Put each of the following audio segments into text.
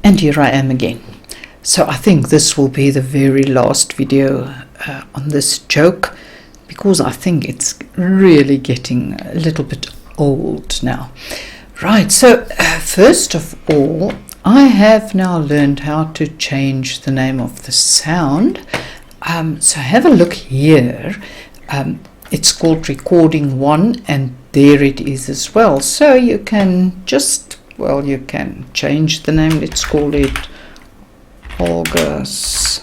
And here I am again. So I think this will be the very last video on this joke, because I think it's really getting a little bit old now. Right, so first of all, I have now learned how to change the name of the sound. So have a look here. It's called Recording 1, and there it is as well. So you can just, well, you can change the name. Let's call it Olga's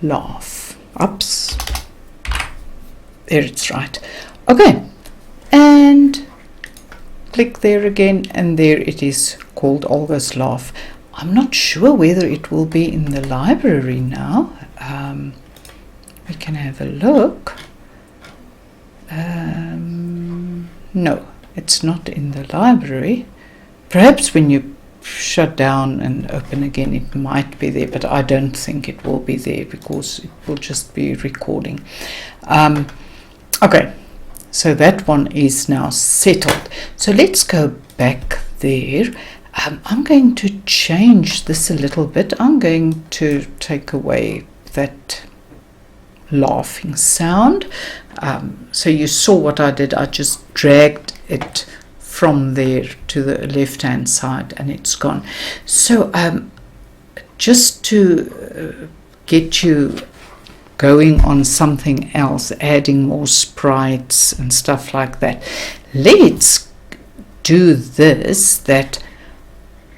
Laugh. Oops. There, it's right. Okay, and click there again, and there it is, called Olga's Laugh. I'm not sure whether it will be in the library now. We can have a look. No, it's not in the library. Perhaps when you shut down and open again it might be there, but I don't think it will be there because it will just be recording. Okay, so that one is now settled. So let's go back there. I'm going to change this a little bit. I'm going to take away that laughing sound. So you saw what I did. I just dragged it from there to the left hand side and it's gone. So just to get you going on something else, adding more sprites and stuff like that, let's do this, that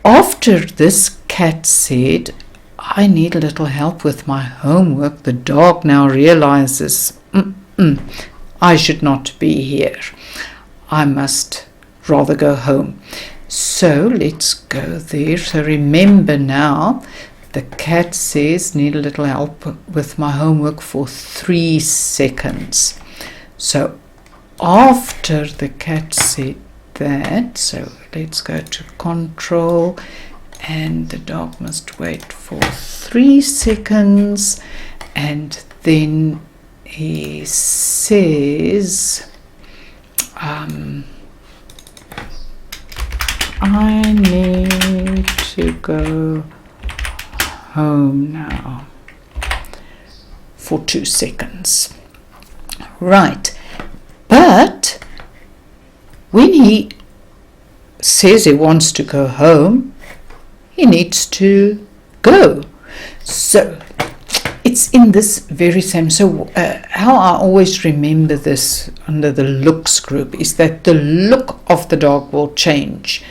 after this cat said, I need a little help with my homework, the dog now realizes, I should not be here. I must rather go home. So let's go there. So remember now, the cat says, need a little help with my homework for 3 seconds. So after the cat said that, so let's go to control, and the dog must wait for 3 seconds, and then he says, I need to go home now for 2 seconds. Right, but when he says he wants to go home, he needs to go. So it's in this very same. So how I always remember this under the looks group is that the look of the dog will change.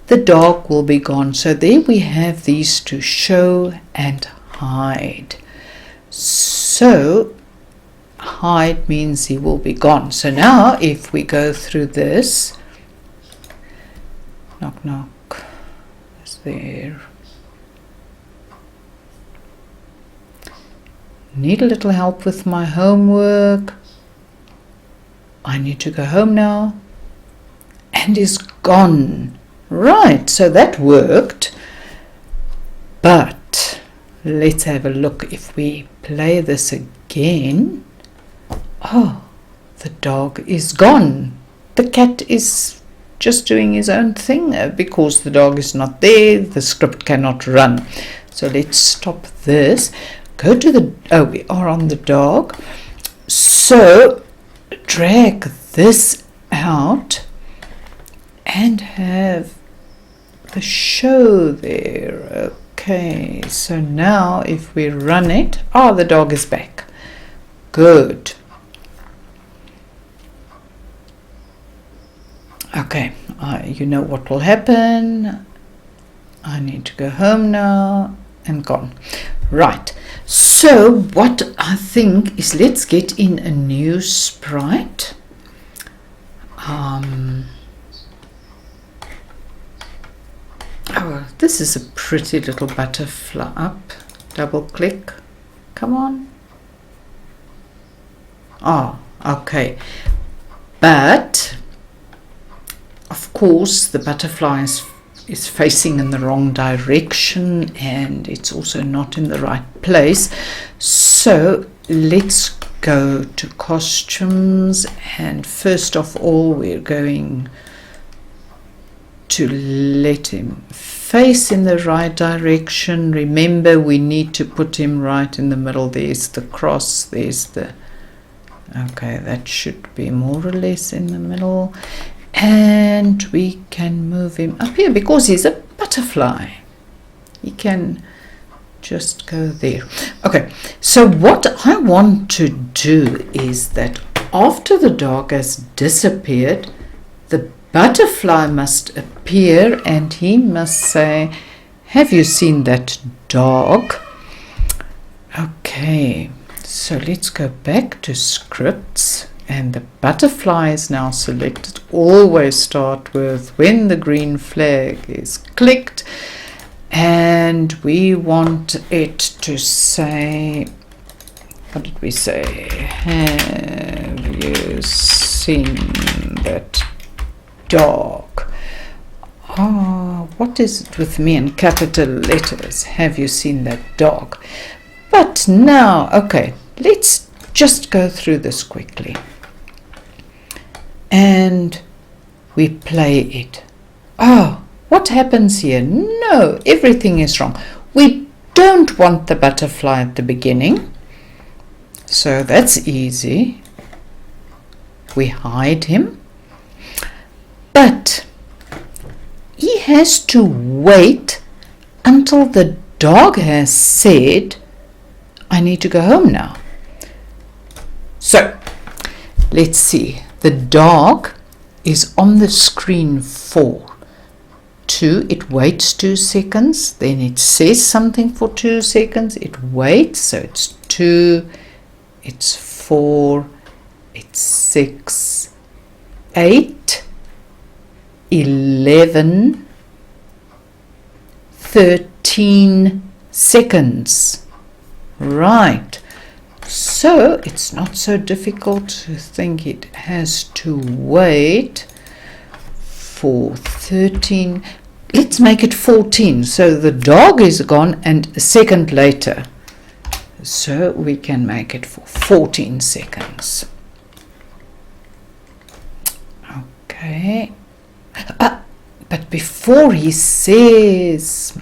The dog will be gone. So there we have these to show and hide. So hide means he will be gone. So now if we go through this, knock knock, is there. Need a little help with my homework. I need to go home now. And is gone. Right, so that worked. But let's have a look. If we play this again, oh, the dog is gone. The cat is just doing his own thing because the dog is not there. The script cannot run. So let's stop this. Go to the, oh, we are on the dog. So drag this out and have the show there. Okay, so now if we run it, oh, the dog is back. Good. Okay, you know what will happen. I need to go home now, and gone. Right, so what I think is, let's get in a new sprite. Oh, this is a pretty little butterfly. Up, double click, come on. Oh, okay, but of course the butterfly is facing in the wrong direction, and it's also not in the right place. So let's go to costumes, and first of all we're going to let him face in the right direction. Remember, we need to put him right in the middle. There's the cross, there's the... Okay, that should be more or less in the middle. And we can move him up here because he's a butterfly. He can just go there. Okay, so what I want to do is that after the dog has disappeared, the butterfly must appear and he must say, have you seen that dog? Okay, so let's go back to scripts, and the butterfly is now selected. Always start with when the green flag is clicked, and we want it to say, what did we say? Have you seen that dog? Oh, what is it with me in capital letters? Have you seen that dog? But now, okay, let's just go through this quickly. And we play it. Oh, what happens here? No, everything is wrong. We don't want the butterfly at the beginning. So that's easy. We hide him. But he has to wait until the dog has said, I need to go home now. So, let's see. The dog is on the screen for 2. It waits 2 seconds. Then it says something for 2 seconds. It waits. So it's 2. It's 4. It's 6. 8. 11. 13 seconds. Right. So it's not so difficult to think it has to wait for 13. Let's make it 14. So the dog is gone and a second later. So we can make it for 14 seconds. Okay. But before he says,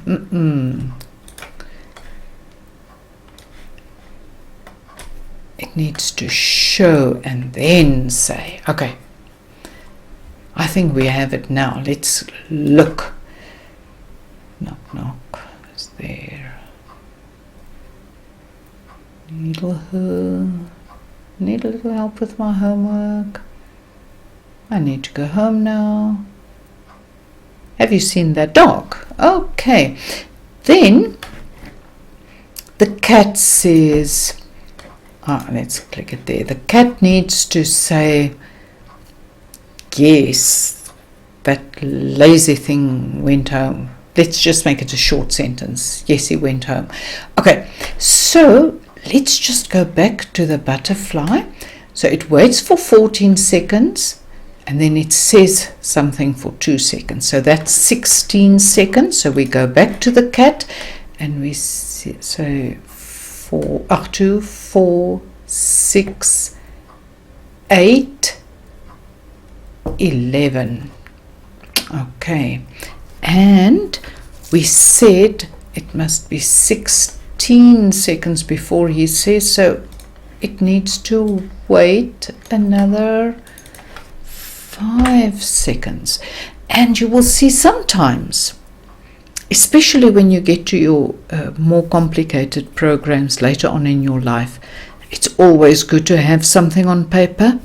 it needs to show and then say. Okay, I think we have it now. Let's look. Knock, knock. Is there? Need a little help with my homework. I need to go home now. Have you seen that dog? Okay. Then the cat says, let's click it there. The cat needs to say, yes, that lazy thing went home. Let's just make it a short sentence. Yes, he went home. Okay, so let's just go back to the butterfly. So it waits for 14 seconds and then it says something for 2 seconds. So that's 16 seconds. So we go back to the cat and we say 2, 4, 6, 8, 11. Okay, and we said it must be 16 seconds before he says, so it needs to wait another 5 seconds. And you will see sometimes, especially when you get to your more complicated programs later on in your life, it's always good to have something on paper.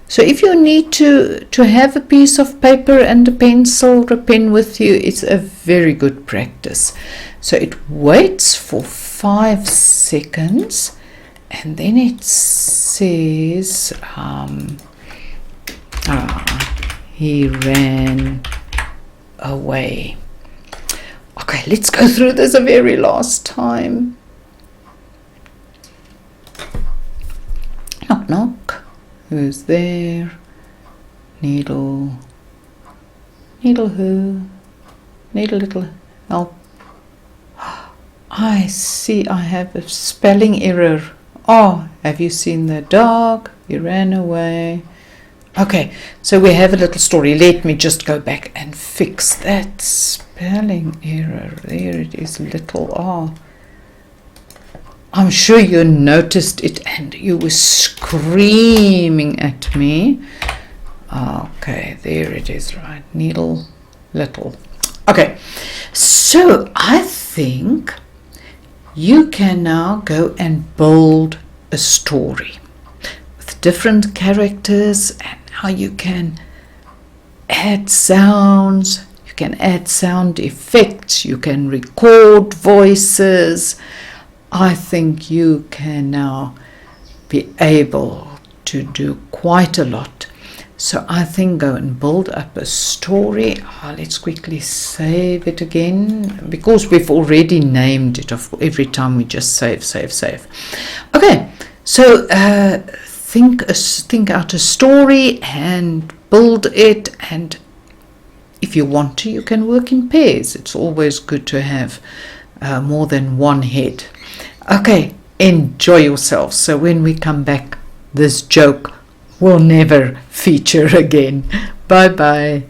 So if you need to have a piece of paper and a pencil or a pen with you, it's a very good practice. So it waits for 5 seconds and then it says, he ran away. Okay, let's go through this a very last time. Knock, knock. Who's there? Needle. Needle who? Need a little help. I see I have a spelling error. Oh, have you seen the dog? He ran away. Okay, so we have a little story. Let me just go back and fix that spelling error. There it is, little r. I'm sure you noticed it and you were screaming at me. Okay, there it is, right. Needle, little. Okay, so I think you can now go and build a story with different characters and how you can add sounds, you can add sound effects, you can record voices. I think you can now be able to do quite a lot. So I think go and build up a story. Let's quickly save it again because we've already named it. Every time we just save. Okay, so think out a story and build it. And if you want to, you can work in pairs. It's always good to have more than one head. Okay, enjoy yourself. So when we come back, this joke will never feature again. Bye bye.